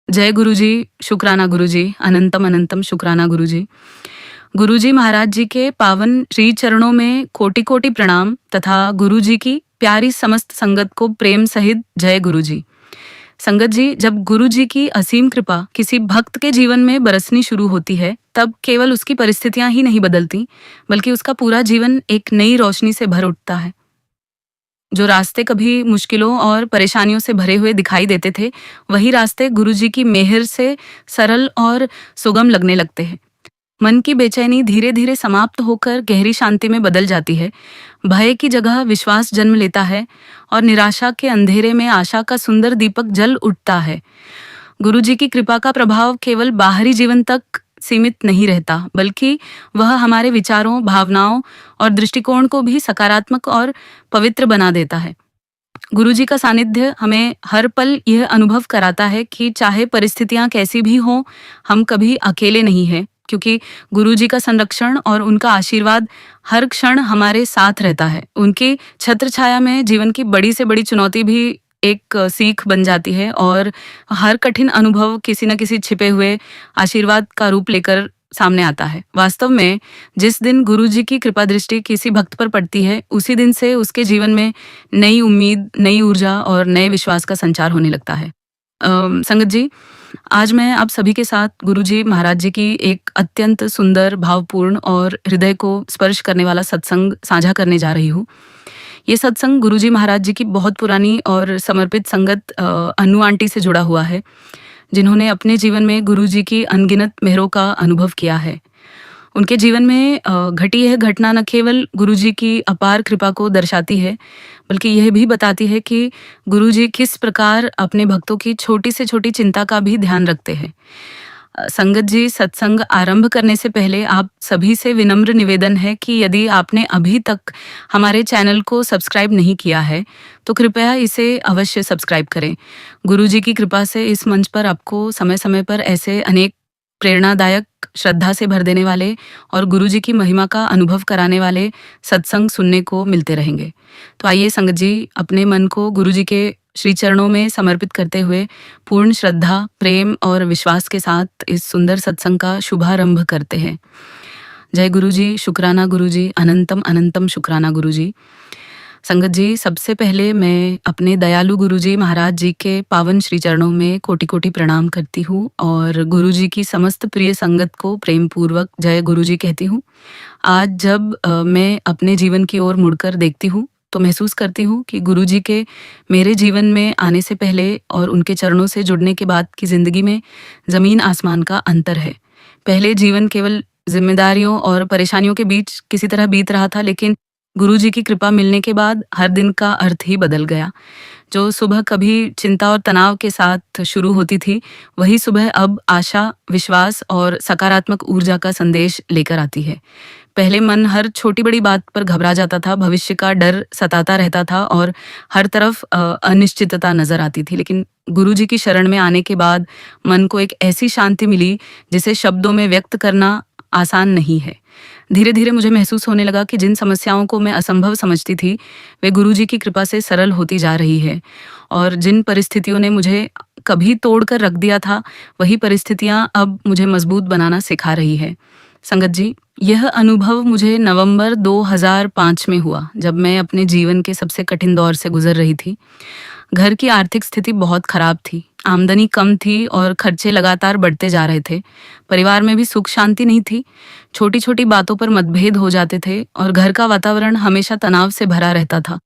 जय गुरुजी, शुक्राना गुरुजी, अनंतम अनंतम शुक्राना गुरुजी। गुरुजी महाराज जी के पावन श्री चरणों में कोटि कोटि प्रणाम तथा गुरुजी की प्यारी समस्त संगत को प्रेम सहित जय गुरुजी। संगत जी, जब गुरुजी की असीम कृपा किसी भक्त के जीवन में बरसनी शुरू होती है, तब केवल उसकी परिस्थितियां ही नहीं बदलती, बल्कि उसका पूरा जीवन एक नई रोशनी से भर उठता है। जो रास्ते कभी मुश्किलों और परेशानियों से भरे हुए दिखाई देते थे, वही रास्ते गुरुजी की मेहर से सरल और सुगम लगने लगते हैं। मन की बेचैनी धीरे धीरे समाप्त होकर गहरी शांति में बदल जाती है। भय की जगह विश्वास जन्म लेता है और निराशा के अंधेरे में आशा का सुंदर दीपक जल उठता है। गुरुजी की कृपा का प्रभाव केवल बाहरी जीवन तक सीमित नहीं रहता, बल्कि वह हमारे विचारों, भावनाओं और दृष्टिकोण को भी सकारात्मक और पवित्र बना देता है। गुरुजी का सानिध्य हमें हर पल यह अनुभव कराता है कि चाहे परिस्थितियां कैसी भी हों, हम कभी अकेले नहीं हैं, क्योंकि गुरुजी का संरक्षण और उनका आशीर्वाद हर क्षण हमारे साथ रहता है। उनकी छत्र छाया में जीवन की बड़ी से बड़ी चुनौती भी एक सीख बन जाती है और हर कठिन अनुभव किसी न किसी छिपे हुए आशीर्वाद का रूप लेकर सामने आता है। वास्तव में जिस दिन गुरुजी की कृपा दृष्टि किसी भक्त पर पड़ती है, उसी दिन से उसके जीवन में नई उम्मीद, नई ऊर्जा और नए विश्वास का संचार होने लगता है। संगत जी, आज मैं आप सभी के साथ गुरुजी महाराज जी की एक अत्यंत सुंदर, भावपूर्ण और हृदय को स्पर्श करने वाला सत्संग साझा करने जा रही हूँ। ये सत्संग गुरुजी महाराज जी की बहुत पुरानी और समर्पित संगत अनु आंटी से जुड़ा हुआ है, जिन्होंने अपने जीवन में गुरुजी की अनगिनत मेहरों का अनुभव किया है। उनके जीवन में घटी यह घटना न केवल गुरुजी की अपार कृपा को दर्शाती है, बल्कि यह भी बताती है कि गुरुजी किस प्रकार अपने भक्तों की छोटी से छोटी चिंता का भी ध्यान रखते हैं। संगत जी, सत्संग आरंभ करने से पहले आप सभी से विनम्र निवेदन है कि यदि आपने अभी तक हमारे चैनल को सब्सक्राइब नहीं किया है, तो कृपया इसे अवश्य सब्सक्राइब करें। गुरुजी की कृपा से इस मंच पर आपको समय समय पर ऐसे अनेक प्रेरणादायक, श्रद्धा से भर देने वाले और गुरुजी की महिमा का अनुभव कराने वाले सत्संग सुनने को मिलते रहेंगे। तो आइए संगत जी, अपने मन को गुरुजी के श्री चरणों में समर्पित करते हुए पूर्ण श्रद्धा, प्रेम और विश्वास के साथ इस सुंदर सत्संग का शुभारंभ करते हैं। जय गुरुजी, शुक्राना गुरुजी, अनंतम अनंतम शुक्राना गुरुजी। संगत जी, सबसे पहले मैं अपने दयालु गुरुजी महाराज जी के पावन श्री चरणों में कोटि कोटि प्रणाम करती हूँ और गुरुजी की समस्त प्रिय संगत को प्रेम पूर्वक जय गुरुजी कहती हूँ। आज जब मैं अपने जीवन की ओर मुड़कर देखती हूँ, तो महसूस करती हूँ कि गुरुजी के मेरे जीवन में आने से पहले और उनके चरणों से जुड़ने के बाद की जिंदगी में जमीन आसमान का अंतर है। पहले जीवन केवल जिम्मेदारियों और परेशानियों के बीच किसी तरह बीत रहा था, लेकिन गुरुजी की कृपा मिलने के बाद हर दिन का अर्थ ही बदल गया। जो सुबह कभी चिंता और तनाव के साथ शुरू होती थी, वही सुबह अब आशा, विश्वास और सकारात्मक ऊर्जा का संदेश लेकर आती है। पहले मन हर छोटी बड़ी बात पर घबरा जाता था, भविष्य का डर सताता रहता था और हर तरफ अनिश्चितता नजर आती थी, लेकिन गुरुजी की शरण में आने के बाद मन को एक ऐसी शांति मिली जिसे शब्दों में व्यक्त करना आसान नहीं है। धीरे धीरे मुझे महसूस होने लगा कि जिन समस्याओं को मैं असंभव समझती थी, वे गुरुजी की कृपा से सरल होती जा रही है, और जिन परिस्थितियों ने मुझे कभी तोड़कर रख दिया था, वही परिस्थितियां अब मुझे मजबूत बनाना सिखा रही है। संगत जी, यह अनुभव मुझे नवंबर 2005 में हुआ, जब मैं अपने जीवन के सबसे कठिन दौर से गुजर रही थी। घर की आर्थिक स्थिति बहुत खराब थी, आमदनी कम थी और खर्चे लगातार बढ़ते जा रहे थे। परिवार में भी सुख शांति नहीं थी, छोटी छोटी बातों पर मतभेद हो जाते थे और घर का वातावरण हमेशा तनाव से भरा रहता था।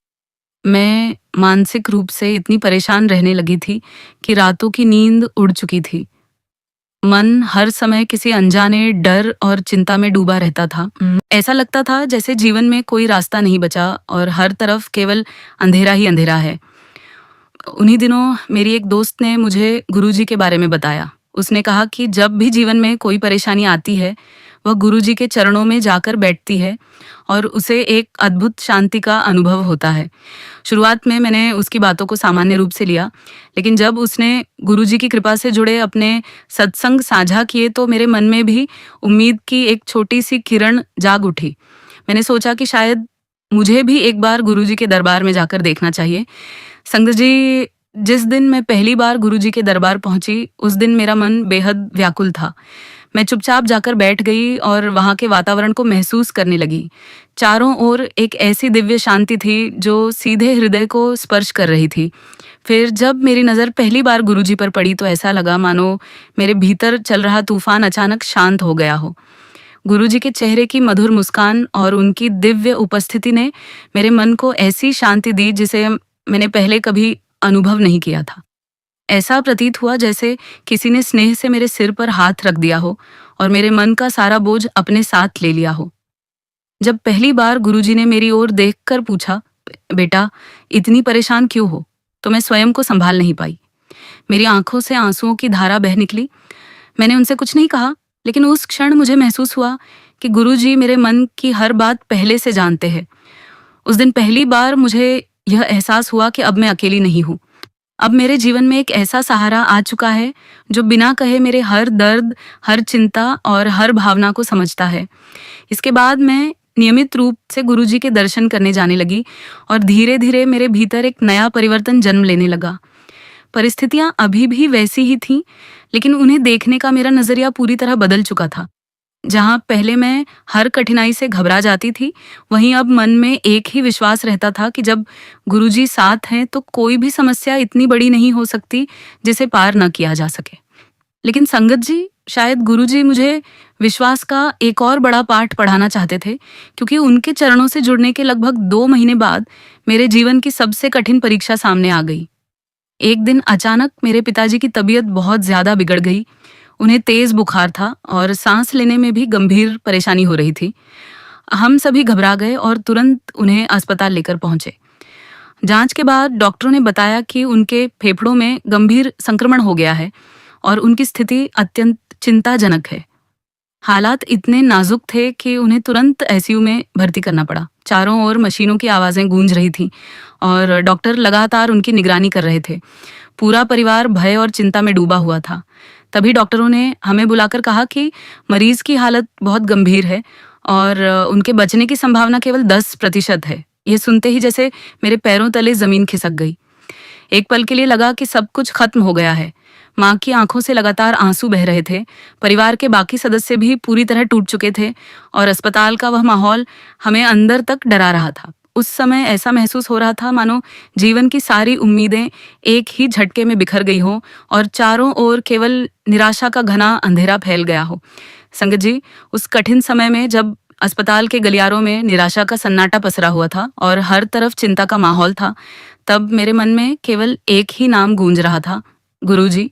मैं मानसिक रूप से इतनी परेशान रहने लगी थी कि रातों की नींद उड़ चुकी थी। मन हर समय किसी अनजाने डर और चिंता में डूबा रहता था। ऐसा लगता था जैसे जीवन में कोई रास्ता नहीं बचा और हर तरफ केवल अंधेरा ही अंधेरा है। उन्हीं दिनों मेरी एक दोस्त ने मुझे गुरुजी के बारे में बताया। उसने कहा कि जब भी जीवन में कोई परेशानी आती है, वह गुरुजी के चरणों में जाकर बैठती है और उसे एक अद्भुत शांति का अनुभव होता है। शुरुआत में मैंने उसकी बातों को सामान्य रूप से लिया, लेकिन जब उसने गुरुजी की कृपा से जुड़े अपने सत्संग साझा किए, तो मेरे मन में भी उम्मीद की एक छोटी सी किरण जाग उठी। मैंने सोचा कि शायद मुझे भी एक बार गुरुजी के दरबार में जाकर देखना चाहिए। संगत जी, जिस दिन मैं पहली बार गुरुजी के दरबार पहुंची, उस दिन मेरा मन बेहद व्याकुल था। मैं चुपचाप जाकर बैठ गई और वहां के वातावरण को महसूस करने लगी। चारों ओर एक ऐसी दिव्य शांति थी जो सीधे हृदय को स्पर्श कर रही थी। फिर जब मेरी नज़र पहली बार गुरुजी पर पड़ी तो ऐसा लगा मानो मेरे भीतर चल रहा तूफान अचानक शांत हो गया हो। गुरुजी के चेहरे की मधुर मुस्कान और उनकी दिव्य उपस्थिति ने मेरे मन को ऐसी शांति दी जिसे मैंने पहले कभी अनुभव नहीं किया था। ऐसा प्रतीत हुआ जैसे किसी ने स्नेह से मेरे सिर पर हाथ रख दिया हो और मेरे मन का सारा बोझ अपने साथ ले लिया हो। जब पहली बार गुरुजी ने मेरी ओर देखकर पूछा, बेटा इतनी परेशान क्यों हो, तो मैं स्वयं को संभाल नहीं पाई। मेरी आंखों से आंसुओं की धारा बह निकली। मैंने उनसे कुछ नहीं कहा, लेकिन उस क्षण मुझे महसूस हुआ कि गुरुजी मेरे मन की हर बात पहले से जानते हैं। उस दिन पहली बार मुझे यह एहसास हुआ कि अब मैं अकेली नहीं हूँ। अब मेरे जीवन में एक ऐसा सहारा आ चुका है जो बिना कहे मेरे हर दर्द, हर चिंता और हर भावना को समझता है। इसके बाद मैं नियमित रूप से गुरुजी के दर्शन करने जाने लगी और धीरे धीरे मेरे भीतर एक नया परिवर्तन जन्म लेने लगा। परिस्थितियां अभी भी वैसी ही थीं, लेकिन उन्हें देखने का मेरा नजरिया पूरी तरह बदल चुका था। जहां पहले मैं हर कठिनाई से घबरा जाती थी, वहीं अब मन में एक ही विश्वास रहता था कि जब गुरुजी साथ हैं तो कोई भी समस्या इतनी बड़ी नहीं हो सकती जिसे पार न किया जा सके। लेकिन संगत जी, शायद गुरुजी मुझे विश्वास का एक और बड़ा पाठ पढ़ाना चाहते थे, क्योंकि उनके चरणों से जुड़ने के लगभग 2 महीने बाद मेरे जीवन की सबसे कठिन परीक्षा सामने आ गई। एक दिन अचानक मेरे पिताजी की तबीयत बहुत ज्यादा बिगड़ गई। उन्हें तेज बुखार था और सांस लेने में भी गंभीर परेशानी हो रही थी। हम सभी घबरा गए और तुरंत उन्हें अस्पताल लेकर पहुंचे। जांच के बाद डॉक्टरों ने बताया कि उनके फेफड़ों में गंभीर संक्रमण हो गया है और उनकी स्थिति अत्यंत चिंताजनक है। हालात इतने नाजुक थे कि उन्हें तुरंत आईसीयू में भर्ती करना पड़ा। चारों ओर मशीनों की आवाजें गूंज रही थीं और डॉक्टर लगातार उनकी निगरानी कर रहे थे। पूरा परिवार भय और चिंता में डूबा हुआ था। तभी डॉक्टरों ने हमें बुलाकर कहा कि मरीज की हालत बहुत गंभीर है और उनके बचने की संभावना केवल 10% है। ये सुनते ही जैसे मेरे पैरों तले जमीन खिसक गई। एक पल के लिए लगा कि सब कुछ खत्म हो गया है। माँ की आंखों से लगातार आंसू बह रहे थे। परिवार के बाकी सदस्य भी पूरी तरह टूट चुके थे और अस्पताल का वह माहौल हमें अंदर तक डरा रहा था। उस समय ऐसा महसूस हो रहा था मानो जीवन की सारी उम्मीदें एक ही झटके में बिखर गई हो और चारों ओर केवल निराशा का घना अंधेरा फैल गया हो। संगत जी, उस कठिन समय में जब अस्पताल के गलियारों में निराशा का सन्नाटा पसरा हुआ था और हर तरफ चिंता का माहौल था, तब मेरे मन में केवल एक ही नाम गूंज रहा था, गुरुजी।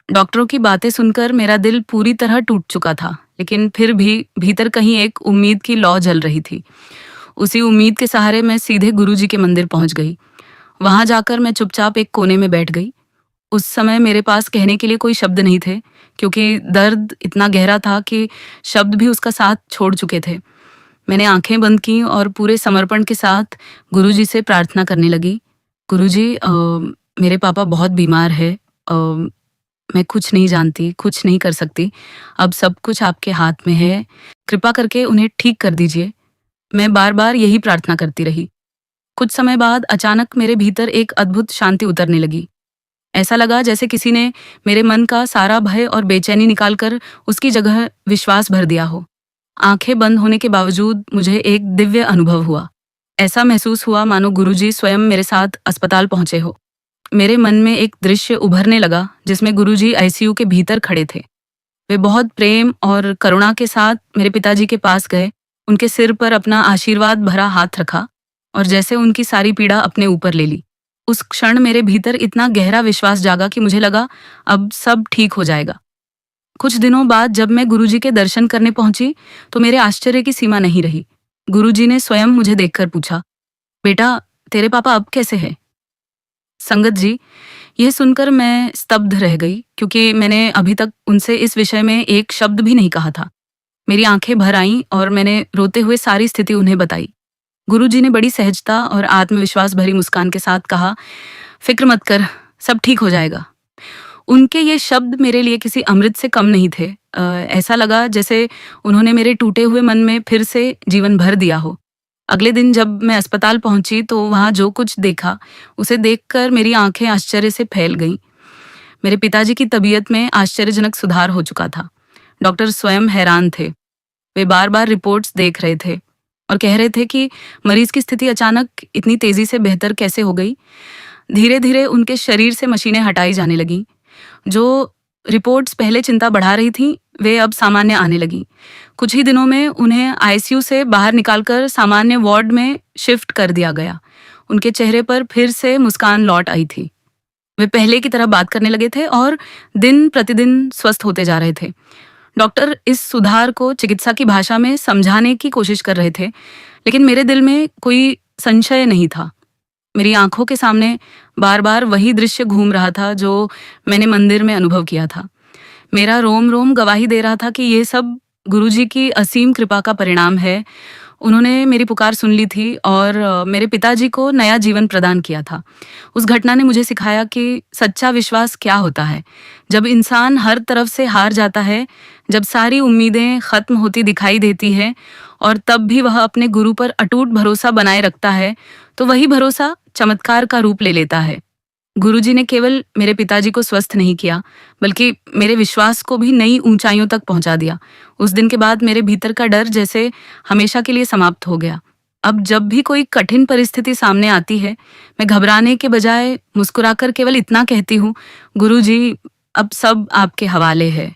डॉक्टरों की बातें सुनकर मेरा दिल पूरी तरह टूट चुका था, लेकिन फिर भी भीतर कहीं एक उम्मीद की लौ जल रही थी। उसी उम्मीद के सहारे मैं सीधे गुरुजी के मंदिर पहुंच गई। वहां जाकर मैं चुपचाप एक कोने में बैठ गई। उस समय मेरे पास कहने के लिए कोई शब्द नहीं थे, क्योंकि दर्द इतना गहरा था कि शब्द भी उसका साथ छोड़ चुके थे। मैंने आंखें बंद की और पूरे समर्पण के साथ गुरुजी से प्रार्थना करने लगी। गुरुजी, मेरे पापा बहुत बीमार है। मैं कुछ नहीं जानती, कुछ नहीं कर सकती। अब सब कुछ आपके हाथ में है। कृपा करके उन्हें ठीक कर दीजिए। मैं बार बार यही प्रार्थना करती रही। कुछ समय बाद अचानक मेरे भीतर एक अद्भुत शांति उतरने लगी। ऐसा लगा जैसे किसी ने मेरे मन का सारा भय और बेचैनी निकालकर उसकी जगह विश्वास भर दिया हो। आंखें बंद होने के बावजूद मुझे एक दिव्य अनुभव हुआ। ऐसा महसूस हुआ मानो गुरुजी स्वयं मेरे साथ अस्पताल पहुंचे हो। मेरे मन में एक दृश्य उभरने लगा जिसमें गुरुजी आईसीयू के भीतर खड़े थे। वे बहुत प्रेम और करुणा के साथ मेरे पिताजी के पास गए, उनके सिर पर अपना आशीर्वाद भरा हाथ रखा और जैसे उनकी सारी पीड़ा अपने ऊपर ले ली। उस क्षण मेरे भीतर इतना गहरा विश्वास जागा कि मुझे लगा अब सब ठीक हो जाएगा। कुछ दिनों बाद जब मैं गुरुजी के दर्शन करने पहुंची तो मेरे आश्चर्य की सीमा नहीं रही। गुरुजी ने स्वयं मुझे देखकर पूछा, बेटा तेरे पापा अब कैसे हैं? संगत जी, यह सुनकर मैं स्तब्ध रह गई, क्योंकि मैंने अभी तक उनसे इस विषय में एक शब्द भी नहीं कहा था। मेरी आंखें भर आईं और मैंने रोते हुए सारी स्थिति उन्हें बताई। गुरुजी ने बड़ी सहजता और आत्मविश्वास भरी मुस्कान के साथ कहा, फिक्र मत कर, सब ठीक हो जाएगा। उनके ये शब्द मेरे लिए किसी अमृत से कम नहीं थे। ऐसा लगा जैसे उन्होंने मेरे टूटे हुए मन में फिर से जीवन भर दिया हो। अगले दिन जब मैं अस्पताल पहुंची तो वहां जो कुछ देखा उसे देखकर मेरी आंखें आश्चर्य से फैल गईं। मेरे पिताजी की तबीयत में आश्चर्यजनक सुधार हो चुका था। डॉक्टर स्वयं हैरान थे। वे बार बार रिपोर्ट्स देख रहे थे और कह रहे थे कि मरीज की स्थिति अचानक इतनी तेजी से बेहतर कैसे हो गई। धीरे धीरे उनके शरीर से मशीनें हटाई जाने लगीं। जो रिपोर्ट्स पहले चिंता बढ़ा रही थीं, वे अब सामान्य आने लगीं। कुछ ही दिनों में उन्हें आईसीयू से बाहर निकालकर सामान्य वार्ड में शिफ्ट कर दिया गया। उनके चेहरे पर फिर से मुस्कान लौट आई थी। वे पहले की तरह बात करने लगे थे और दिन प्रतिदिन स्वस्थ होते जा रहे थे। डॉक्टर इस सुधार को चिकित्सा की भाषा में समझाने की कोशिश कर रहे थे, लेकिन मेरे दिल में कोई संशय नहीं था। मेरी आंखों के सामने बार बार वही दृश्य घूम रहा था जो मैंने मंदिर में अनुभव किया था। मेरा रोम रोम गवाही दे रहा था कि ये सब गुरुजी की असीम कृपा का परिणाम है। उन्होंने मेरी पुकार सुन ली थी और मेरे पिताजी को नया जीवन प्रदान किया था। उस घटना ने मुझे सिखाया कि सच्चा विश्वास क्या होता है। जब इंसान हर तरफ से हार जाता है, जब सारी उम्मीदें खत्म होती दिखाई देती है और तब भी वह अपने गुरु पर अटूट भरोसा बनाए रखता है, तो वही भरोसा चमत्कार का रूप ले लेता है। गुरुजी ने केवल मेरे पिताजी को स्वस्थ नहीं किया, बल्कि मेरे विश्वास को भी नई ऊंचाइयों तक पहुंचा दिया। उस दिन के बाद मेरे भीतर का डर जैसे हमेशा के लिए समाप्त हो गया। अब जब भी कोई कठिन परिस्थिति सामने आती है, मैं घबराने के बजाय मुस्कुराकर केवल इतना कहती हूँ, गुरुजी, अब सब आपके हवाले है।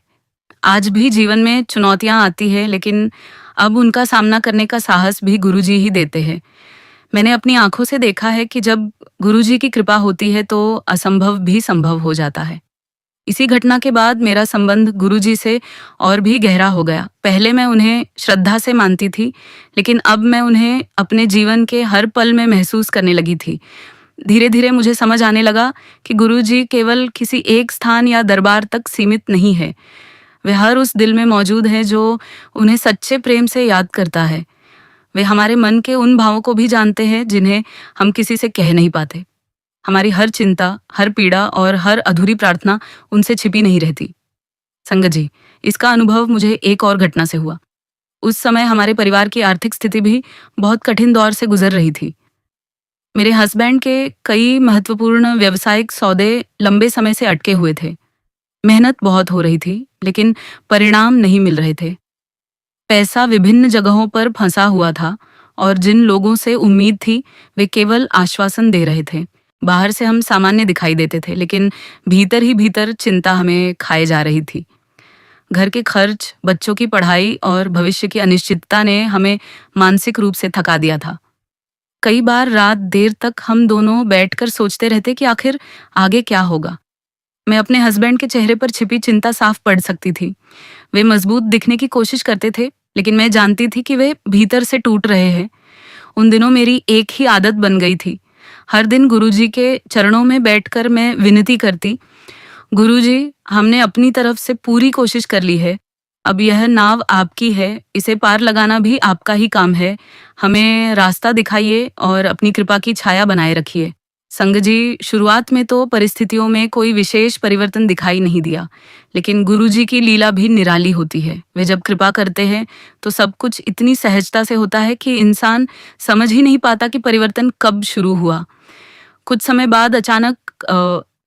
आज भी जीवन में चुनौतियां आती है, लेकिन अब उनका सामना करने का साहस भी गुरुजी ही देते हैं। मैंने अपनी आंखों से देखा है कि जब गुरुजी की कृपा होती है तो असंभव भी संभव हो जाता है। इसी घटना के बाद मेरा संबंध गुरुजी से और भी गहरा हो गया। पहले मैं उन्हें श्रद्धा से मानती थी, लेकिन अब मैं उन्हें अपने जीवन के हर पल में महसूस करने लगी थी। धीरे धीरे मुझे समझ आने लगा कि गुरुजी केवल किसी एक स्थान या दरबार तक सीमित नहीं है। वे हर उस दिल में मौजूद हैं जो उन्हें सच्चे प्रेम से याद करता है। वे हमारे मन के उन भावों को भी जानते हैं जिन्हें हम किसी से कह नहीं पाते। हमारी हर चिंता, हर पीड़ा और हर अधूरी प्रार्थना उनसे छिपी नहीं रहती। संगत जी, इसका अनुभव मुझे एक और घटना से हुआ। उस समय हमारे परिवार की आर्थिक स्थिति भी बहुत कठिन दौर से गुजर रही थी। मेरे हस्बैंड के कई महत्वपूर्ण व्यावसायिक सौदे लंबे समय से अटके हुए थे। मेहनत बहुत हो रही थी, लेकिन परिणाम नहीं मिल रहे थे। पैसा विभिन्न जगहों पर फंसा हुआ था और जिन लोगों से उम्मीद थी, वे केवल आश्वासन दे रहे थे। बाहर से हम सामान्य दिखाई देते थे, लेकिन भीतर ही भीतर चिंता हमें खाए जा रही थी। घर के खर्च, बच्चों की पढ़ाई और भविष्य की अनिश्चितता ने हमें मानसिक रूप से थका दिया था। कई बार रात देर तक हम दोनों बैठकर सोचते रहते कि आखिर आगे क्या होगा। मैं अपने हस्बैंड के चेहरे पर छिपी चिंता साफ पढ़ सकती थी। वे मजबूत दिखने की कोशिश करते थे, लेकिन मैं जानती थी कि वे भीतर से टूट रहे हैं। उन दिनों मेरी एक ही आदत बन गई थी। हर दिन गुरुजी के चरणों में बैठकर मैं विनती करती, गुरुजी, हमने अपनी तरफ से पूरी कोशिश कर ली है। अब यह नाव आपकी है, इसे पार लगाना भी आपका ही काम है। हमें रास्ता दिखाइए और अपनी कृपा की छाया बनाए रखिए। संग जी, शुरुआत में तो परिस्थितियों में कोई विशेष परिवर्तन दिखाई नहीं दिया, लेकिन गुरुजी की लीला भी निराली होती है। वे जब कृपा करते हैं तो सब कुछ इतनी सहजता से होता है कि इंसान समझ ही नहीं पाता कि परिवर्तन कब शुरू हुआ। कुछ समय बाद अचानक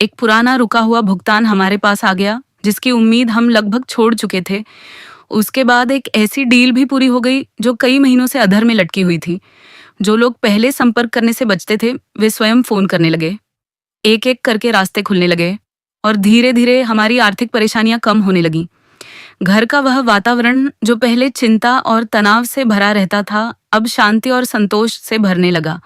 एक पुराना रुका हुआ भुगतान हमारे पास आ गया, जिसकी उम्मीद हम लगभग छोड़ चुके थे। उसके बाद एक ऐसी डील भी पूरी हो गई जो कई महीनों से अधर में लटकी हुई थी। जो लोग पहले संपर्क करने से बचते थे, वे स्वयं फोन करने लगे। एक एक करके रास्ते खुलने लगे और धीरे धीरे हमारी आर्थिक परेशानियां कम होने लगीं। घर का वह वातावरण जो पहले चिंता और तनाव से भरा रहता था, अब शांति और संतोष से भरने लगा।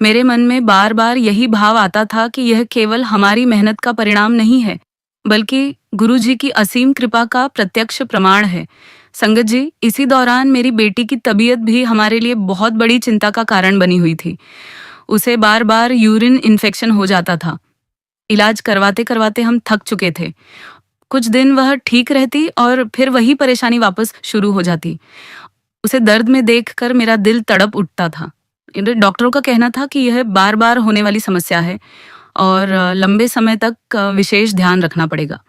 मेरे मन में बार बार यही भाव आता था कि यह केवल हमारी मेहनत का परिणाम नहीं है, बल्कि गुरुजी की असीम कृपा का प्रत्यक्ष प्रमाण है। संगत जी, इसी दौरान मेरी बेटी की तबीयत भी हमारे लिए बहुत बड़ी चिंता का कारण बनी हुई थी। उसे बार बार यूरिन इन्फेक्शन हो जाता था। इलाज करवाते करवाते हम थक चुके थे। कुछ दिन वह ठीक रहती और फिर वही परेशानी वापस शुरू हो जाती। उसे दर्द में देखकर मेरा दिल तड़प उठता था। डॉक्टरों का कहना था कि यह बार बार होने वाली समस्या है और लंबे समय तक विशेष ध्यान रखना पड़ेगा।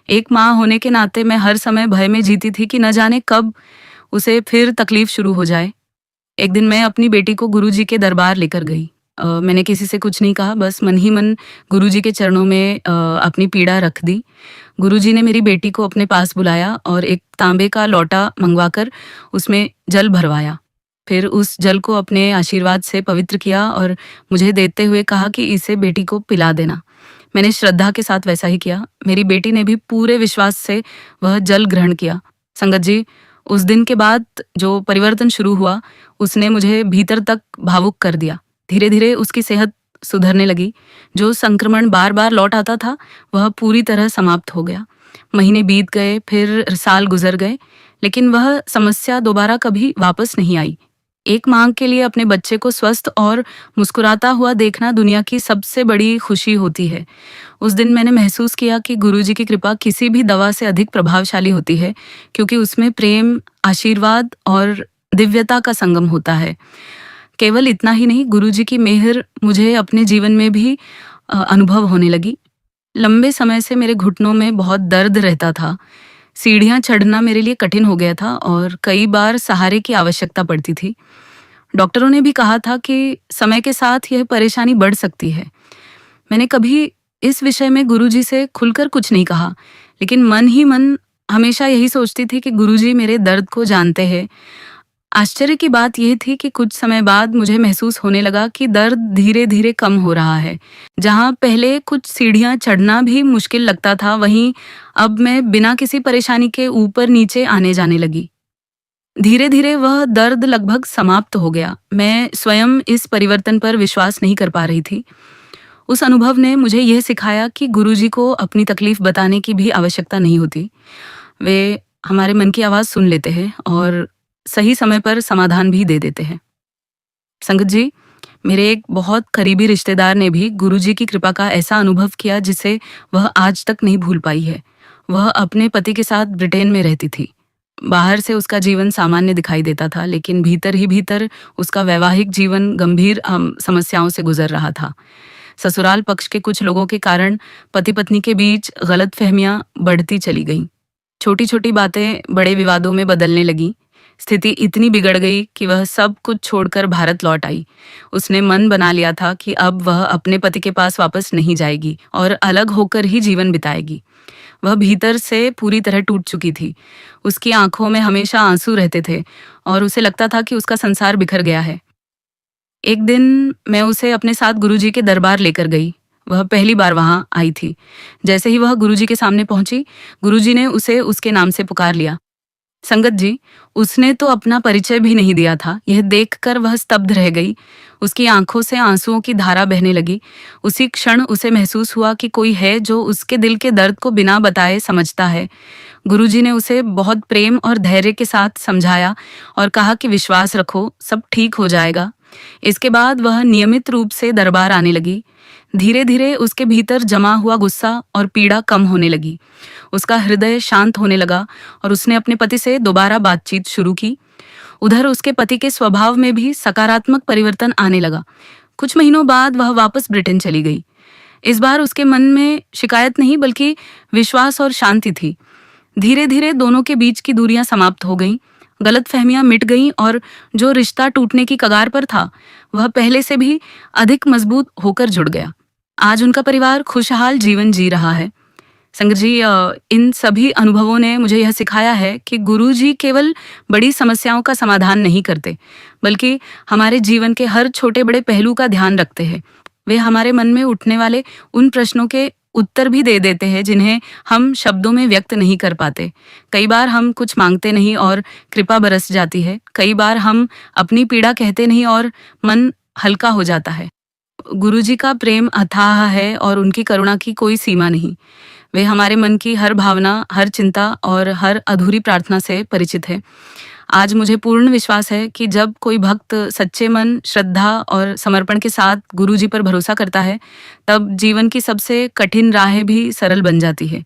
एक माँ होने के नाते मैं हर समय भय में जीती थी कि न जाने कब उसे फिर तकलीफ शुरू हो जाए। एक दिन मैं अपनी बेटी को गुरुजी के दरबार लेकर गई। मैंने किसी से कुछ नहीं कहा, बस मन ही मन गुरुजी के चरणों में अपनी पीड़ा रख दी। गुरुजी ने मेरी बेटी को अपने पास बुलाया और एक तांबे का लोटा मंगवाकर उसमें जल भरवाया। फिर उस जल को अपने आशीर्वाद से पवित्र किया और मुझे देते हुए कहा कि इसे बेटी को पिला देना। मैंने श्रद्धा के साथ वैसा ही किया। मेरी बेटी ने भी पूरे विश्वास से वह जल ग्रहण किया। संगत जी, उस दिन के बाद जो परिवर्तन शुरू हुआ, उसने मुझे भीतर तक भावुक कर दिया। धीरे धीरे उसकी सेहत सुधरने लगी। जो संक्रमण बार बार लौट आता था, वह पूरी तरह समाप्त हो गया। महीने बीत गए, फिर साल गुजर गए, लेकिन वह समस्या दोबारा कभी वापस नहीं आई। एक माँ के लिए अपने बच्चे को स्वस्थ और मुस्कुराता हुआ देखना दुनिया की सबसे बड़ी खुशी होती है। उस दिन मैंने महसूस किया कि गुरुजी की कृपा किसी भी दवा से अधिक प्रभावशाली होती है, क्योंकि उसमें प्रेम, आशीर्वाद और दिव्यता का संगम होता है। केवल इतना ही नहीं, गुरुजी की मेहर मुझे अपने जीवन में भी अनुभव होने लगी। लंबे समय से मेरे घुटनों में बहुत दर्द रहता था। सीढ़ियां चढ़ना मेरे लिए कठिन हो गया था और कई बार सहारे की आवश्यकता पड़ती थी। डॉक्टरों ने भी कहा था कि समय के साथ यह परेशानी बढ़ सकती है। मैंने कभी इस विषय में गुरुजी से खुलकर कुछ नहीं कहा, लेकिन मन ही मन हमेशा यही सोचती थी कि गुरुजी मेरे दर्द को जानते हैं। आश्चर्य की बात यह थी कि कुछ समय बाद मुझे महसूस होने लगा कि दर्द धीरे धीरे कम हो रहा है। जहाँ पहले कुछ सीढ़ियाँ चढ़ना भी मुश्किल लगता था, वहीं अब मैं बिना किसी परेशानी के ऊपर नीचे आने जाने लगी। धीरे धीरे वह दर्द लगभग समाप्त हो गया। मैं स्वयं इस परिवर्तन पर विश्वास नहीं कर पा रही थी। उस अनुभव ने मुझे यह सिखाया कि गुरुजी को अपनी तकलीफ बताने की भी आवश्यकता नहीं होती। वे हमारे मन की आवाज़ सुन लेते हैं और सही समय पर समाधान भी दे देते हैं। संगत जी, मेरे एक बहुत करीबी रिश्तेदार ने भी गुरुजी की कृपा का ऐसा अनुभव किया जिसे वह आज तक नहीं भूल पाई है। वह अपने पति के साथ ब्रिटेन में रहती थी। बाहर से उसका जीवन सामान्य दिखाई देता था, लेकिन भीतर ही भीतर उसका वैवाहिक जीवन गंभीर समस्याओं से गुजर रहा था। ससुराल पक्ष के कुछ लोगों के कारण पति पत्नी के बीच गलतफहमियां बढ़ती चली गईं। छोटी छोटी बातें बड़े विवादों में बदलने लगी। स्थिति इतनी बिगड़ गई कि वह सब कुछ छोड़कर भारत लौट आई। उसने मन बना लिया था कि अब वह अपने पति के पास वापस नहीं जाएगी और अलग होकर ही जीवन बिताएगी। वह भीतर से पूरी तरह टूट चुकी थी। उसकी आंखों में हमेशा आंसू रहते थे और उसे लगता था कि उसका संसार बिखर गया है। एक दिन मैं उसे अपने साथ गुरुजी के दरबार लेकर गई। वह पहली बार वहां आई थी। जैसे ही वह गुरुजी के सामने पहुंची, गुरुजी ने उसे उसके नाम से पुकार लिया। संगत जी, उसने तो अपना परिचय भी नहीं दिया था। यह देखकर वह स्तब्ध रह गई। उसकी आंखों से आंसुओं की धारा बहने लगी। उसी क्षण उसे महसूस हुआ कि कोई है जो उसके दिल के दर्द को बिना बताए समझता है। गुरुजी ने उसे बहुत प्रेम और धैर्य के साथ समझाया और कहा कि विश्वास रखो, सब ठीक हो जाएगा। इसके बाद वह नियमित रूप से दरबार आने लगी। धीरे धीरे उसके भीतर जमा हुआ गुस्सा और पीड़ा कम होने लगी। उसका हृदय शांत होने लगा और उसने अपने पति से दोबारा बातचीत शुरू की। उधर उसके पति के स्वभाव में भी सकारात्मक परिवर्तन आने लगा। कुछ महीनों बाद वह वापस ब्रिटेन चली गई। इस बार उसके मन में शिकायत नहीं, बल्कि विश्वास और शांति थी। धीरे धीरे दोनों के बीच की दूरियां समाप्त हो गईं, गलतफहमियां मिट गईं और जो रिश्ता टूटने की कगार पर था, वह पहले से भी अधिक मजबूत होकर जुड़ गया। आज उनका परिवार खुशहाल जीवन जी रहा है। संगत जी, इन सभी अनुभवों ने मुझे यह सिखाया है कि गुरुजी केवल बड़ी समस्याओं का समाधान नहीं करते, बल्कि हमारे जीवन के हर छोटे बड़े पहलू का ध्यान रखते हैं। वे हमारे मन में उठने वाले उन प्रश्नों के उत्तर भी दे देते हैं जिन्हें हम शब्दों में व्यक्त नहीं कर पाते। कई बार हम कुछ मांगते नहीं और कृपा बरस जाती है। कई बार हम अपनी पीड़ा कहते नहीं और मन हल्का हो जाता है। गुरुजी का प्रेम अथाह है और उनकी करुणा की कोई सीमा नहीं। वे हमारे मन की हर भावना, हर चिंता और हर अधूरी प्रार्थना से परिचित है। आज मुझे पूर्ण विश्वास है कि जब कोई भक्त सच्चे मन, श्रद्धा और समर्पण के साथ गुरुजी पर भरोसा करता है, तब जीवन की सबसे कठिन राहें भी सरल बन जाती है।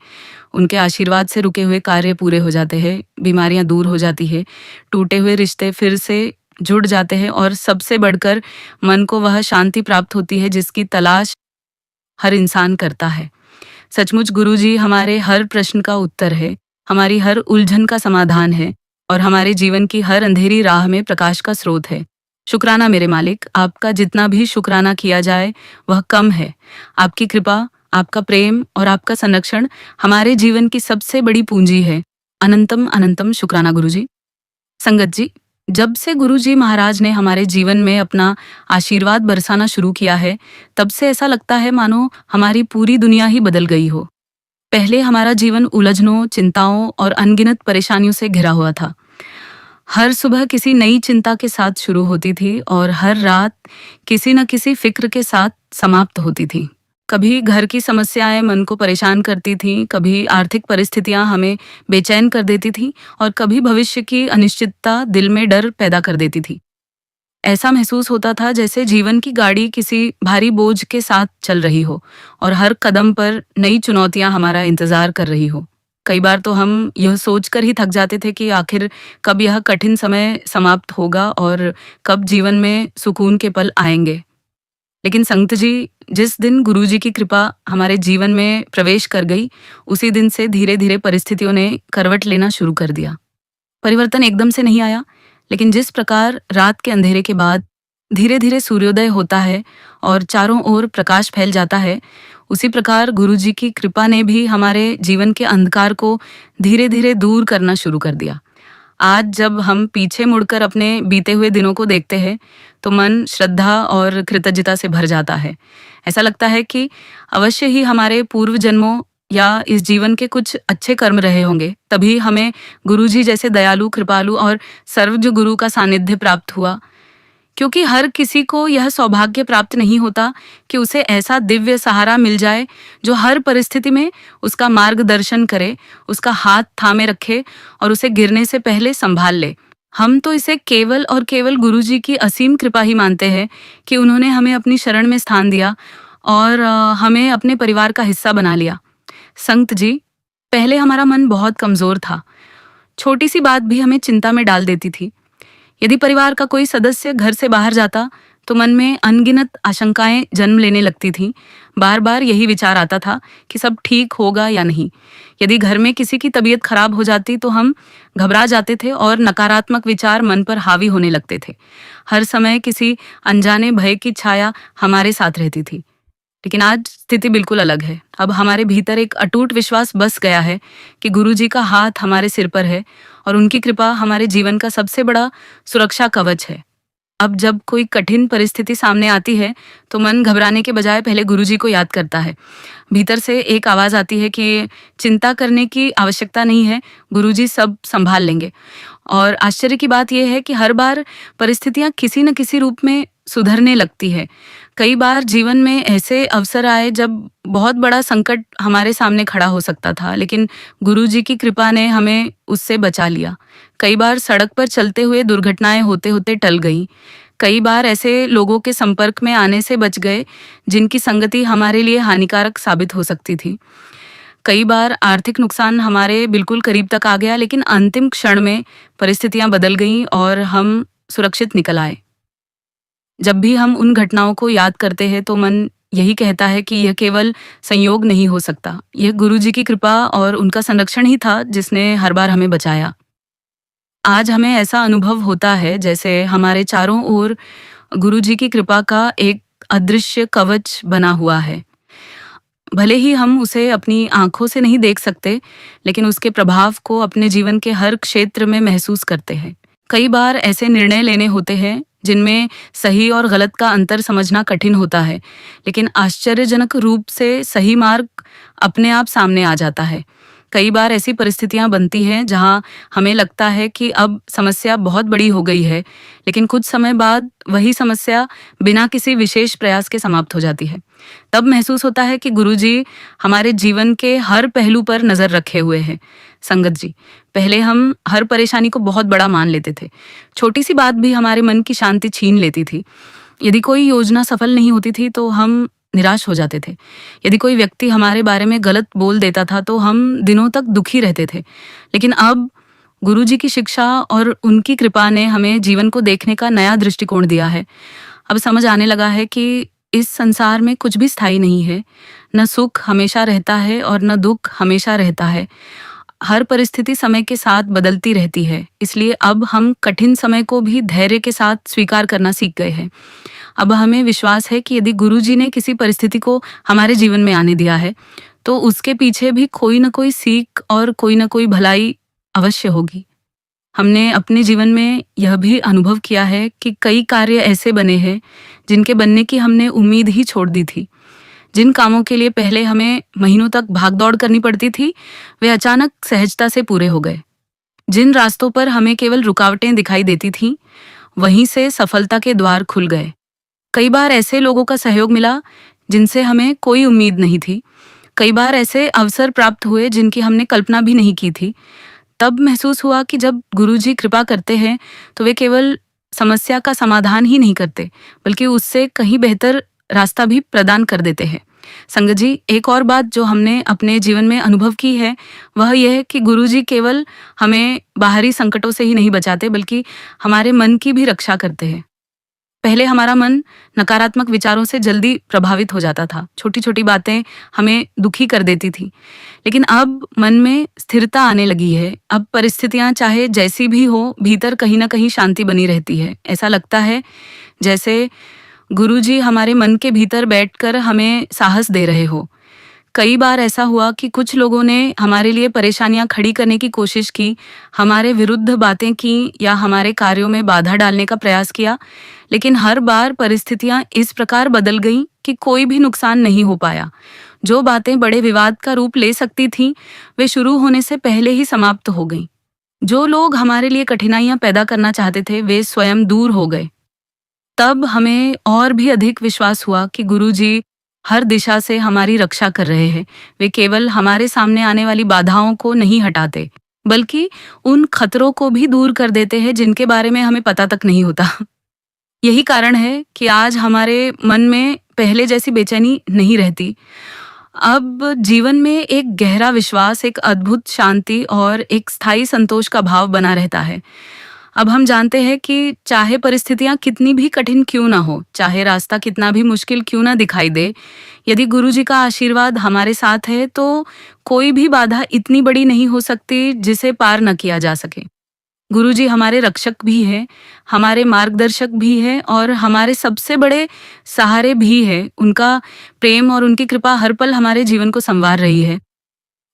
उनके आशीर्वाद से रुके हुए कार्य पूरे हो जाते हैं, बीमारियां दूर हो जाती है, टूटे हुए रिश्ते फिर से जुड़ जाते हैं और सबसे बढ़कर मन को वह शांति प्राप्त होती है जिसकी तलाश हर इंसान करता है। सचमुच गुरुजी हमारे हर प्रश्न का उत्तर है, हमारी हर उलझन का समाधान है और हमारे जीवन की हर अंधेरी राह में प्रकाश का स्रोत है। शुक्राना मेरे मालिक, आपका जितना भी शुक्राना किया जाए वह कम है। आपकी कृपा, आपका प्रेम और आपका संरक्षण हमारे जीवन की सबसे बड़ी पूंजी है। अनंतम अनंतम शुक्राना गुरुजी। संगत जी, जब से गुरुजी महाराज ने हमारे जीवन में अपना आशीर्वाद बरसाना शुरू किया है, तब से ऐसा लगता है मानो हमारी पूरी दुनिया ही बदल गई हो। पहले हमारा जीवन उलझनों, चिंताओं और अनगिनत परेशानियों से घिरा हुआ था। हर सुबह किसी नई चिंता के साथ शुरू होती थी और हर रात किसी न किसी फिक्र के साथ समाप्त होती थी। कभी घर की समस्याएं मन को परेशान करती थीं, कभी आर्थिक परिस्थितियां हमें बेचैन कर देती थीं और कभी भविष्य की अनिश्चितता दिल में डर पैदा कर देती थी। ऐसा महसूस होता था जैसे जीवन की गाड़ी किसी भारी बोझ के साथ चल रही हो और हर कदम पर नई चुनौतियां हमारा इंतजार कर रही हो। कई बार तो हम यह सोचकर ही थक जाते थे कि आखिर कब यह कठिन समय समाप्त होगा और कब जीवन में सुकून के पल आएंगे। लेकिन संत जी, जिस दिन गुरुजी की कृपा हमारे जीवन में प्रवेश कर गई, उसी दिन से धीरे धीरे परिस्थितियों ने करवट लेना शुरू कर दिया। परिवर्तन एकदम से नहीं आया, लेकिन जिस प्रकार रात के अंधेरे के बाद धीरे धीरे सूर्योदय होता है और चारों ओर प्रकाश फैल जाता है, उसी प्रकार गुरुजी की कृपा ने भी हमारे जीवन के अंधकार को धीरे धीरे दूर करना शुरू कर दिया। आज जब हम पीछे मुड़कर अपने बीते हुए दिनों को देखते हैं, तो मन श्रद्धा और कृतज्ञता से भर जाता है। ऐसा लगता है कि अवश्य ही हमारे पूर्व जन्मों या इस जीवन के कुछ अच्छे कर्म रहे होंगे, तभी हमें गुरुजी जैसे दयालु, कृपालु और सर्वज्ञ गुरु का सानिध्य प्राप्त हुआ। क्योंकि हर किसी को यह सौभाग्य प्राप्त नहीं होता कि उसे ऐसा दिव्य सहारा मिल जाए जो हर परिस्थिति में उसका मार्गदर्शन करे, उसका हाथ थामे रखे और उसे गिरने से पहले संभाल ले। हम तो इसे केवल और केवल गुरुजी की असीम कृपा ही मानते हैं कि उन्होंने हमें अपनी शरण में स्थान दिया और हमें अपने परिवार का हिस्सा बना लिया। संत जी, पहले हमारा मन बहुत कमजोर था। छोटी सी बात भी हमें चिंता में डाल देती थी। यदि परिवार का कोई सदस्य घर से बाहर जाता तो मन में अनगिनत आशंकाएं जन्म लेने लगती थीं। बार बार यही विचार आता था कि सब ठीक होगा या नहीं। यदि घर में किसी की तबीयत खराब हो जाती तो हम घबरा जाते थे और नकारात्मक विचार मन पर हावी होने लगते थे। हर समय किसी अनजाने भय की छाया हमारे साथ रहती थी। लेकिन आज स्थिति बिल्कुल अलग है। अब हमारे भीतर एक अटूट विश्वास बस गया है कि गुरुजी का हाथ हमारे सिर पर है और उनकी कृपा हमारे जीवन का सबसे बड़ा सुरक्षा कवच है। अब जब कोई कठिन परिस्थिति सामने आती है तो मन घबराने के बजाय पहले गुरुजी को याद करता है। भीतर से एक आवाज आती है कि चिंता करने की आवश्यकता नहीं है, गुरुजी सब संभाल लेंगे। और आश्चर्य की बात यह है कि हर बार परिस्थितियां किसी न किसी रूप में सुधरने लगती है। कई बार जीवन में ऐसे अवसर आए जब बहुत बड़ा संकट हमारे सामने खड़ा हो सकता था, लेकिन गुरुजी की कृपा ने हमें उससे बचा लिया। कई बार सड़क पर चलते हुए दुर्घटनाएं होते होते टल गईं। कई बार ऐसे लोगों के संपर्क में आने से बच गए जिनकी संगति हमारे लिए हानिकारक साबित हो सकती थी। कई बार आर्थिक नुकसान हमारे बिल्कुल करीब तक आ गया, लेकिन अंतिम क्षण में परिस्थितियां बदल गईं और हम सुरक्षित निकल आए। जब भी हम उन घटनाओं को याद करते हैं तो मन यही कहता है कि यह केवल संयोग नहीं हो सकता, यह गुरुजी की कृपा और उनका संरक्षण ही था जिसने हर बार हमें बचाया। आज हमें ऐसा अनुभव होता है जैसे हमारे चारों ओर गुरुजी की कृपा का एक अदृश्य कवच बना हुआ है। भले ही हम उसे अपनी आंखों से नहीं देख सकते, लेकिन उसके प्रभाव को अपने जीवन के हर क्षेत्र में महसूस करते हैं। कई बार ऐसे निर्णय लेने होते हैं जिनमें सही और गलत का अंतर समझना कठिन होता है, लेकिन आश्चर्यजनक रूप से सही मार्ग अपने आप सामने आ जाता है। कई बार ऐसी परिस्थितियां बनती हैं जहां हमें लगता है कि अब समस्या बहुत बड़ी हो गई है, लेकिन कुछ समय बाद वही समस्या बिना किसी विशेष प्रयास के समाप्त हो जाती है। तब महसूस होता है कि गुरुजी हमारे जीवन के हर पहलू पर नजर रखे हुए हैं। संगत जी, पहले हम हर परेशानी को बहुत बड़ा मान लेते थे। छोटी सी बात भी हमारे मन की शांति छीन लेती थी। यदि कोई योजना सफल नहीं होती थी तो हम निराश हो जाते थे। यदि कोई व्यक्ति हमारे बारे में गलत बोल देता था तो हम दिनों तक दुखी रहते थे। लेकिन अब गुरुजी की शिक्षा और उनकी कृपा ने हमें जीवन को देखने का नया दृष्टिकोण दिया है। अब समझ आने लगा है कि इस संसार में कुछ भी स्थायी नहीं है। न सुख हमेशा रहता है और न दुख हमेशा रहता है। हर परिस्थिति समय के साथ बदलती रहती है, इसलिए अब हम कठिन समय को भी धैर्य के साथ स्वीकार करना सीख गए हैं। अब हमें विश्वास है कि यदि गुरुजी ने किसी परिस्थिति को हमारे जीवन में आने दिया है, तो उसके पीछे भी कोई न कोई सीख और कोई न कोई भलाई अवश्य होगी। हमने अपने जीवन में यह भी अनुभव किया है कि कई कार्य ऐसे बने हैं जिनके बनने की हमने उम्मीद ही छोड़ दी थी। जिन कामों के लिए पहले हमें महीनों तक भागदौड़ करनी पड़ती थी, वे अचानक सहजता से पूरे हो गए। जिन रास्तों पर हमें केवल रुकावटें दिखाई देती थीं, वहीं से सफलता के द्वार खुल गए। कई बार ऐसे लोगों का सहयोग मिला जिनसे हमें कोई उम्मीद नहीं थी। कई बार ऐसे अवसर प्राप्त हुए जिनकी हमने कल्पना भी नहीं की थी। तब महसूस हुआ कि जब गुरुजी कृपा करते हैं तो वे केवल समस्या का समाधान ही नहीं करते, बल्कि उससे कहीं बेहतर रास्ता भी प्रदान कर देते हैं। संगत जी, एक और बात जो हमने अपने जीवन में अनुभव की है, वह यह है कि गुरुजी केवल हमें बाहरी संकटों से ही नहीं बचाते, बल्कि हमारे मन की भी रक्षा करते हैं। पहले हमारा मन नकारात्मक विचारों से जल्दी प्रभावित हो जाता था। छोटी छोटी बातें हमें दुखी कर देती थी, लेकिन अब मन में स्थिरता आने लगी है। अब परिस्थितियां चाहे जैसी भी हो, भीतर कहीं ना कहीं शांति बनी रहती है। ऐसा लगता है जैसे गुरुजी हमारे मन के भीतर बैठकर हमें साहस दे रहे हो। कई बार ऐसा हुआ कि कुछ लोगों ने हमारे लिए परेशानियां खड़ी करने की कोशिश की, हमारे विरुद्ध बातें की या हमारे कार्यों में बाधा डालने का प्रयास किया, लेकिन हर बार परिस्थितियां इस प्रकार बदल गईं कि कोई भी नुकसान नहीं हो पाया। जो बातें बड़े विवाद का रूप ले सकती थीं, वे शुरू होने से पहले ही समाप्त हो गईं। जो लोग हमारे लिए कठिनाइयां पैदा करना चाहते थे, वे स्वयं दूर हो गए। तब हमें और भी अधिक विश्वास हुआ कि गुरुजी हर दिशा से हमारी रक्षा कर रहे हैं। वे केवल हमारे सामने आने वाली बाधाओं को नहीं हटाते, बल्कि उन खतरों को भी दूर कर देते हैं जिनके बारे में हमें पता तक नहीं होता। यही कारण है कि आज हमारे मन में पहले जैसी बेचैनी नहीं रहती। अब जीवन में एक गहरा विश्वास, एक अद्भुत शांति और एक स्थायी संतोष का भाव बना रहता है। अब हम जानते हैं कि चाहे परिस्थितियां कितनी भी कठिन क्यों ना हो, चाहे रास्ता कितना भी मुश्किल क्यों ना दिखाई दे, यदि गुरुजी का आशीर्वाद हमारे साथ है तो कोई भी बाधा इतनी बड़ी नहीं हो सकती जिसे पार न किया जा सके। गुरुजी हमारे रक्षक भी हैं, हमारे मार्गदर्शक भी हैं और हमारे सबसे बड़े सहारे भी हैं। उनका प्रेम और उनकी कृपा हर पल हमारे जीवन को संवार रही है।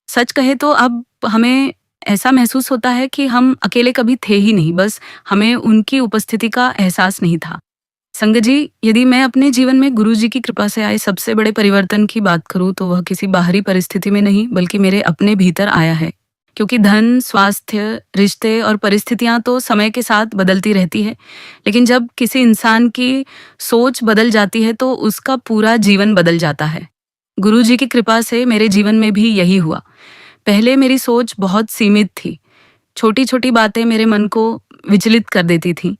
सच कहे तो अब हमें ऐसा महसूस होता है कि हम अकेले कभी थे ही नहीं, बस हमें उनकी उपस्थिति का एहसास नहीं था। संगत जी, यदि मैं अपने जीवन में गुरुजी की कृपा से आए सबसे बड़े परिवर्तन की बात करूं तो वह किसी बाहरी परिस्थिति में नहीं, बल्कि मेरे अपने भीतर आया है। क्योंकि धन, स्वास्थ्य, रिश्ते और परिस्थितियां तो समय के साथ बदलती रहती है, लेकिन जब किसी इंसान की सोच बदल जाती है तो उसका पूरा जीवन बदल जाता है। गुरुजी की कृपा से मेरे जीवन में भी यही हुआ। पहले मेरी सोच बहुत सीमित थी। छोटी छोटी बातें मेरे मन को विचलित कर देती थी।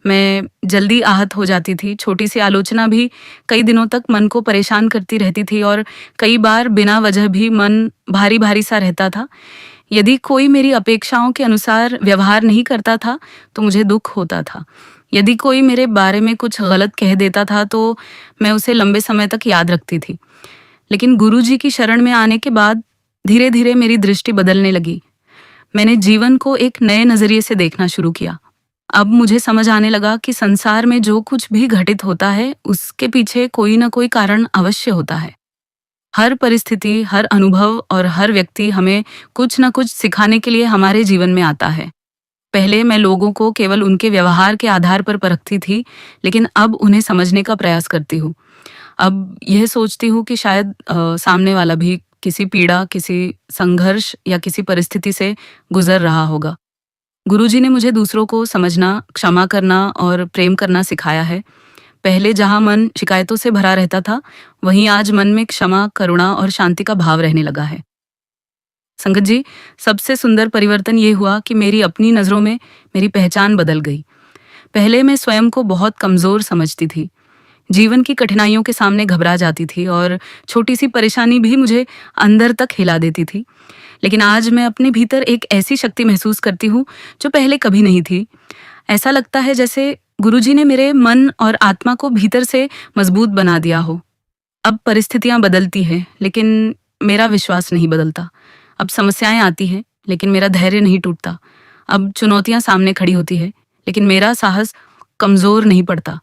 मैं जल्दी आहत हो जाती थी। छोटी सी आलोचना भी कई दिनों तक मन को परेशान करती रहती थी और कई बार बिना वजह भी मन भारी भारी सा रहता था। यदि कोई मेरी अपेक्षाओं के अनुसार व्यवहार नहीं करता था तो मुझे दुख होता था। यदि कोई मेरे बारे में कुछ गलत कह देता था तो मैं उसे लंबे समय तक याद रखती थी। लेकिन गुरुजी की शरण में आने के बाद धीरे धीरे मेरी दृष्टि बदलने लगी। मैंने जीवन को एक नए नजरिए से देखना शुरू किया। अब मुझे समझ आने लगा कि संसार में जो कुछ भी घटित होता है उसके पीछे कोई ना कोई कारण अवश्य होता है। हर परिस्थिति, हर अनुभव और हर व्यक्ति हमें कुछ ना कुछ सिखाने के लिए हमारे जीवन में आता है। पहले मैं लोगों को केवल उनके व्यवहार के आधार पर परखती थी, लेकिन अब उन्हें समझने का प्रयास करती हूँ। अब यह सोचती हूँ कि शायद सामने वाला भी किसी पीड़ा, किसी संघर्ष या किसी परिस्थिति से गुजर रहा होगा। गुरुजी ने मुझे दूसरों को समझना, क्षमा करना और प्रेम करना सिखाया है। पहले जहां मन शिकायतों से भरा रहता था, वहीं आज मन में क्षमा, करुणा और शांति का भाव रहने लगा है। संगत जी, सबसे सुंदर परिवर्तन ये हुआ कि मेरी अपनी नजरों में मेरी पहचान बदल गई। पहले मैं स्वयं को बहुत कमजोर समझती थी। जीवन की कठिनाइयों के सामने घबरा जाती थी और छोटी सी परेशानी भी मुझे अंदर तक हिला देती थी। लेकिन आज मैं अपने भीतर एक ऐसी शक्ति महसूस करती हूँ जो पहले कभी नहीं थी। ऐसा लगता है जैसे गुरुजी ने मेरे मन और आत्मा को भीतर से मजबूत बना दिया हो। अब परिस्थितियां बदलती हैं, लेकिन मेरा विश्वास नहीं बदलता। अब समस्याएं आती हैं, लेकिन मेरा धैर्य नहीं टूटता। अब चुनौतियां सामने खड़ी होती है, लेकिन मेरा साहस कमजोर नहीं पड़ता,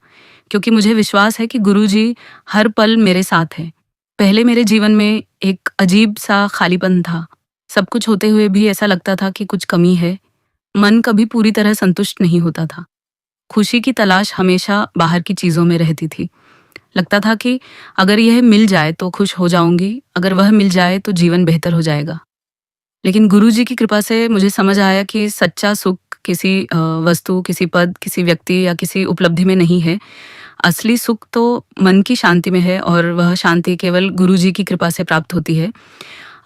क्योंकि मुझे विश्वास है कि गुरुजी हर पल मेरे साथ है। पहले मेरे जीवन में एक अजीब सा खालीपन था। सब कुछ होते हुए भी ऐसा लगता था कि कुछ कमी है। मन कभी पूरी तरह संतुष्ट नहीं होता था। खुशी की तलाश हमेशा बाहर की चीजों में रहती थी। लगता था कि अगर यह मिल जाए तो खुश हो जाऊंगी, अगर वह मिल जाए तो जीवन बेहतर हो जाएगा। लेकिन गुरुजी की कृपा से मुझे समझ आया कि सच्चा सुख किसी वस्तु, किसी पद, किसी व्यक्ति या किसी उपलब्धि में नहीं है। असली सुख तो मन की शांति में है, और वह शांति केवल गुरुजी की कृपा से प्राप्त होती है।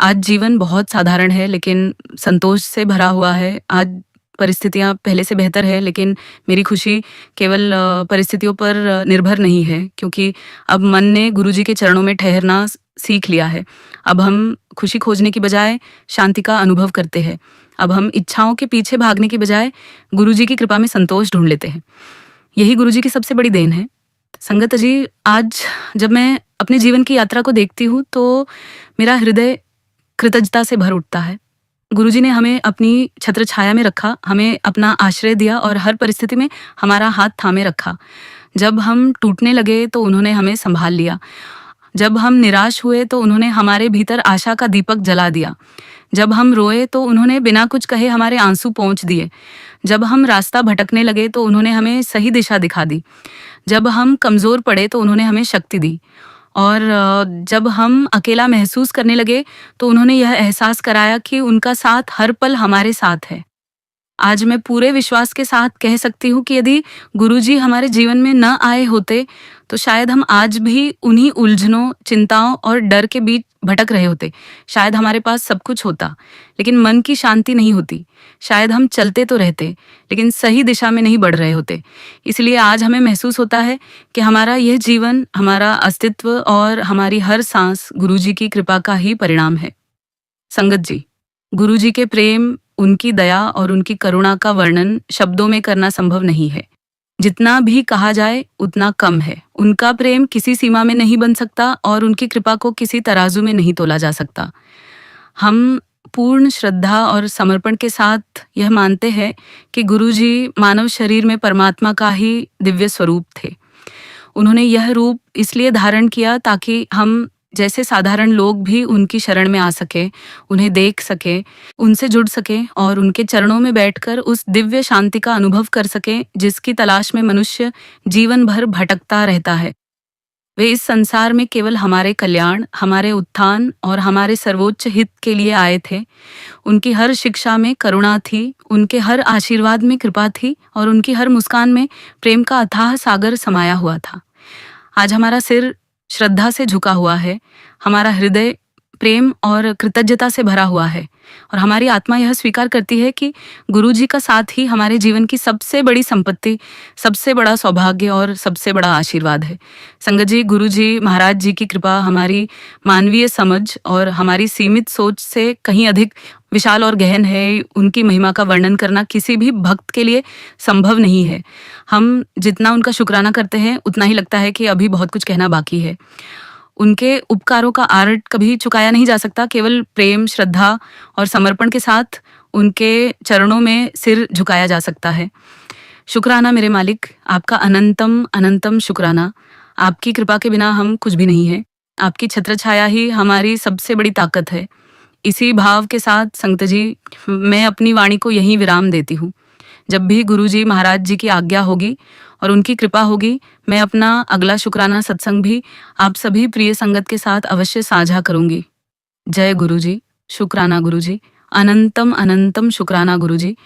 आज जीवन बहुत साधारण है, लेकिन संतोष से भरा हुआ है। आज परिस्थितियां पहले से बेहतर है, लेकिन मेरी खुशी केवल परिस्थितियों पर निर्भर नहीं है, क्योंकि अब मन ने गुरुजी के चरणों में ठहरना सीख लिया है। अब हम खुशी खोजने की बजाय शांति का अनुभव करते हैं। अब हम इच्छाओं के पीछे भागने की बजाय गुरुजी की कृपा में संतोष ढूंढ लेते हैं। यही गुरुजी की सबसे बड़ी देन है। संगत जी, आज जब मैं अपने जीवन की यात्रा को देखती हूँ तो मेरा हृदय कृतज्ञता से भर उठता है। गुरुजी ने हमें अपनी छत्र छाया में रखा, हमें अपना आश्रय दिया और हर परिस्थिति में हमारा हाथ थामे रखा। जब हम टूटने लगे तो उन्होंने हमें संभाल लिया। जब हम निराश हुए तो उन्होंने हमारे भीतर आशा का दीपक जला दिया। जब हम रोए तो उन्होंने बिना कुछ कहे हमारे आंसू पोंछ दिए। जब हम रास्ता भटकने लगे तो उन्होंने हमें सही दिशा दिखा दी। जब हम कमजोर पड़े तो उन्होंने हमें शक्ति दी। और जब हम अकेला महसूस करने लगे तो उन्होंने यह एहसास कराया कि उनका साथ हर पल हमारे साथ है। आज मैं पूरे विश्वास के साथ कह सकती हूँ कि यदि गुरुजी हमारे जीवन में न आए होते तो शायद हम आज भी उन्हीं उलझनों, चिंताओं और डर के बीच भटक रहे होते। शायद हमारे पास सब कुछ होता, लेकिन मन की शांति नहीं होती। शायद हम चलते तो रहते, लेकिन सही दिशा में नहीं बढ़ रहे होते। इसलिए आज हमें महसूस होता है कि हमारा यह जीवन, हमारा अस्तित्व और हमारी हर सांस गुरुजी की कृपा का ही परिणाम है। संगत जी, गुरुजी के प्रेम, उनकी दया और उनकी करुणा का वर्णन शब्दों में करना संभव नहीं है। जितना भी कहा जाए उतना कम है। उनका प्रेम किसी सीमा में नहीं बन सकता और उनकी कृपा को किसी तराजू में नहीं तोला जा सकता। हम पूर्ण श्रद्धा और समर्पण के साथ यह मानते हैं कि गुरुजी मानव शरीर में परमात्मा का ही दिव्य स्वरूप थे। उन्होंने यह रूप इसलिए धारण किया ताकि हम जैसे साधारण लोग भी उनकी शरण में आ सके, उन्हें देख सके, उनसे जुड़ सके और उनके चरणों में बैठकर उस दिव्य शांति का अनुभव कर सके जिसकी तलाश में मनुष्य जीवन भर भटकता रहता है। वे इस संसार में केवल हमारे कल्याण, हमारे उत्थान और हमारे सर्वोच्च हित के लिए आए थे। उनकी हर शिक्षा में करुणा थी, उनके हर आशीर्वाद में कृपा थी और उनकी हर मुस्कान में प्रेम का अथाह सागर समाया हुआ था। आज हमारा सिर श्रद्धा से झुका हुआ है, हमारा हृदय प्रेम और कृतज्ञता से भरा हुआ है और हमारी आत्मा यह स्वीकार करती है कि गुरुजी का साथ ही हमारे जीवन की सबसे बड़ी संपत्ति, सबसे बड़ा सौभाग्य और सबसे बड़ा आशीर्वाद है। संगत जी, गुरुजी महाराज जी की कृपा हमारी मानवीय समझ और हमारी सीमित सोच से कहीं अधिक विशाल और गहन है। उनकी महिमा का वर्णन करना किसी भी भक्त के लिए संभव नहीं है। हम जितना उनका शुक्राना करते हैं उतना ही लगता है कि अभी बहुत कुछ कहना बाकी है। उनके उपकारों का आर्ट कभी चुकाया नहीं जा सकता। केवल प्रेम, श्रद्धा और समर्पण के साथ उनके चरणों में सिर झुकाया जा सकता है। शुक्राना मेरे मालिक, आपका अनंतम अनंतम शुक्राना। आपकी कृपा के बिना हम कुछ भी नहीं है। आपकी छत्र छाया ही हमारी सबसे बड़ी ताकत है। इसी भाव के साथ संगत जी, मैं अपनी वाणी को यहीं विराम देती हूँ। जब भी गुरुजी महाराज जी की आज्ञा होगी और उनकी कृपा होगी, मैं अपना अगला शुक्राना सत्संग भी आप सभी प्रिय संगत के साथ अवश्य साझा करूंगी। जय गुरुजी, शुक्राना गुरुजी, अनंतम अनंतम शुक्राना गुरुजी।